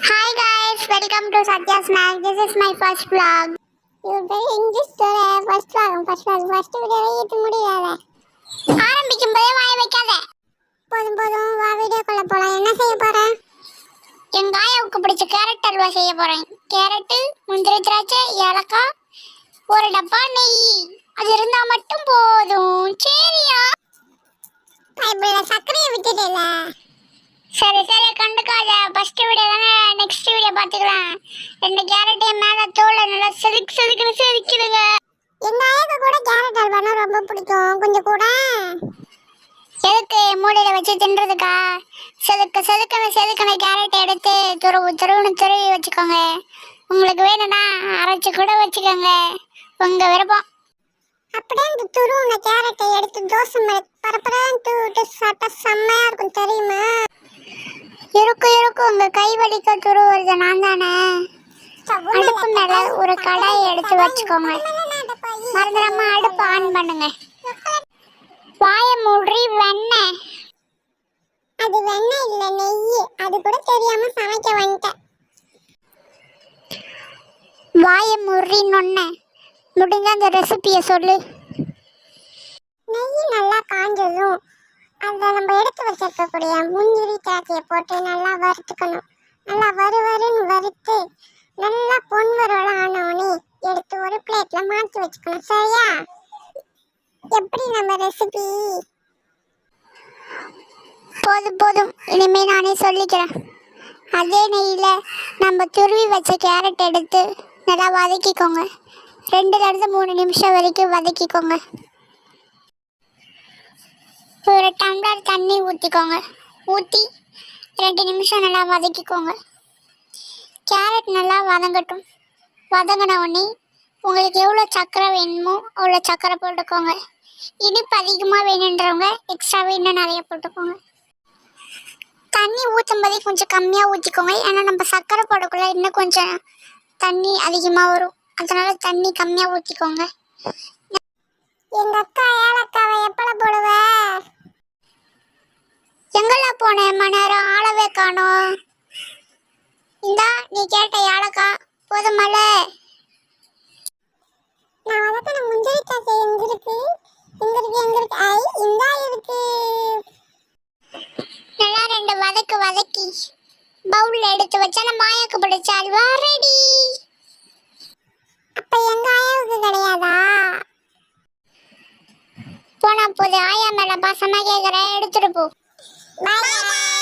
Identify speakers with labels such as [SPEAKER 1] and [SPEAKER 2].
[SPEAKER 1] Hi guys, welcome to Satya Snack. This is my first vlog. You very English today. First video இது முடியல. ஆரம்பிக்கும் போதே வாய் வைக்காத. போதும் வா வீடியோக்குள்ள போலாம். என்ன செய்ய போற? எங்க ஆயாவுக்கு பிடிச்ச கேரட் அல்வா செய்ய போறேன். கேரட், முந்திரி திராட்சை, ஏலக்காய், ஒரு டப்பா நெய். அது இருந்தா மட்டும் போதும். சரியா? பைபிள்ல சக்கரையை விட்டுட்டேல. சரி கண்டுக்காத. ஃபர்ஸ்ட் வீடியோ தானே, நெக்ஸ்ட் வீடியோ பாத்துக்கலாம். ரெண்டு கேரட்டையும் மேல தோலை நல்லா செதுக்குன்னு செதுக்கிடுங்க. எங்க ஆயாக்கு கூட கேரட் அல்வானா ரொம்ப பிடிக்கும். கொஞ்சம் கூட எதுக்கு மூளையில வச்சு தின்றதுக்கா? செதுக்கன கேரட்டை எடுத்து துருவி வச்சுக்கோங்க. உங்களுக்கு வேணும்னா அரைச்சு கூட வச்சுக்கோங்க, உங்க விருப்பம். அப்படியே அந்த துருவின கேரட்டை எடுத்து தோசை மேல பரப்பரான்னு தூவிட்டு சாப்பிட்டா செம்மையா இருக்கும், தெரியுமா? இருக்கும் உங்க கை வலிக்க துருவுறது நான் தானே. அடுப்பு மேல ஒரு கடாயை எடுத்து வச்சுக்கோங்க. மறந்துடாம அடுப்பு ஆன் பண்ணுங்க. வாயை மூடி வெண்ணெய். அது வெண்ணெய் இல்ல, நெய். அது கூட தெரியாம சமைக்க வந்துட்டேன். வாயை மூடி நொன்ன முடிஞ்ச அந்த ரெசிபியை சொல்லு. நெய் நல்லா காஞ்சதும் அதை நம்ம எடுத்து வச்சிருக்கக்கூடிய முந்திரி திராட்சையை போட்டு நல்லா வறுத்துக்கணும். நல்லா வறுன்னு வறுத்து நல்லா பொன்வரோட ஆனவுடனே எடுத்து ஒரு பிளேட்ல மாற்றி வச்சுக்கணும். சரியா? எப்படி நம்ம ரெசிபி? போதும் இனிமே நானே சொல்லிக்கிறேன். அதே நெய்யில நம்ம துருவி வச்ச கேரட் எடுத்து நல்லா வதக்கிக்கோங்க. 2-3 நிமிஷம் வரைக்கும் வதக்கிக்கோங்க. ஒரு டம்ளர் தண்ணி ஊற்றிக்கோங்க. ஊற்றி 2 நிமிஷம் நல்லா வதக்கிக்கோங்க. கேரட் நல்லா வதங்கட்டும். வதங்கின உடனே உங்களுக்கு எவ்வளோ சர்க்கரை வேணுமோ அவ்வளோ சர்க்கரை போட்டுக்கோங்க. இனிப்பு அதிகமாக வேணுன்றவங்க எக்ஸ்ட்ராவே இன்னும் நிறைய போட்டுக்கோங்க. தண்ணி ஊற்றும் போதே கொஞ்சம் கம்மியாக ஊற்றிக்கோங்க. ஏன்னா நம்ம சர்க்கரை போடக்குள்ள இன்னும் கொஞ்சம் தண்ணி அதிகமாக வரும். அதனால தண்ணி கம்மியாக ஊற்றிக்கோங்க. எங்க அக்கா ஏலக்காவை எப்பல போடுவ? எங்கெல்லாம் போனேன்? மணி ஆளவே காணோம். இந்தா நீ கேட்ட ஏலக்காய் போதுமல்ல? நான் வதக்கின முந்திரி திராட்சை எங்க இருக்கு? ஐ இந்தா இருக்கு. நல்லா 2 வதக்கி பவுல்ல எடுத்து வச்சா நம்ம ஆயாக்கு பிடிச்ச அல்வா ரெடி. அப்ப எங்க ஆயாவுக்கு கிடையாதா? போனா போது, ஆயா மேல பாசமா கேக்குறேன், எடுத்துட்டு போ. பாய்.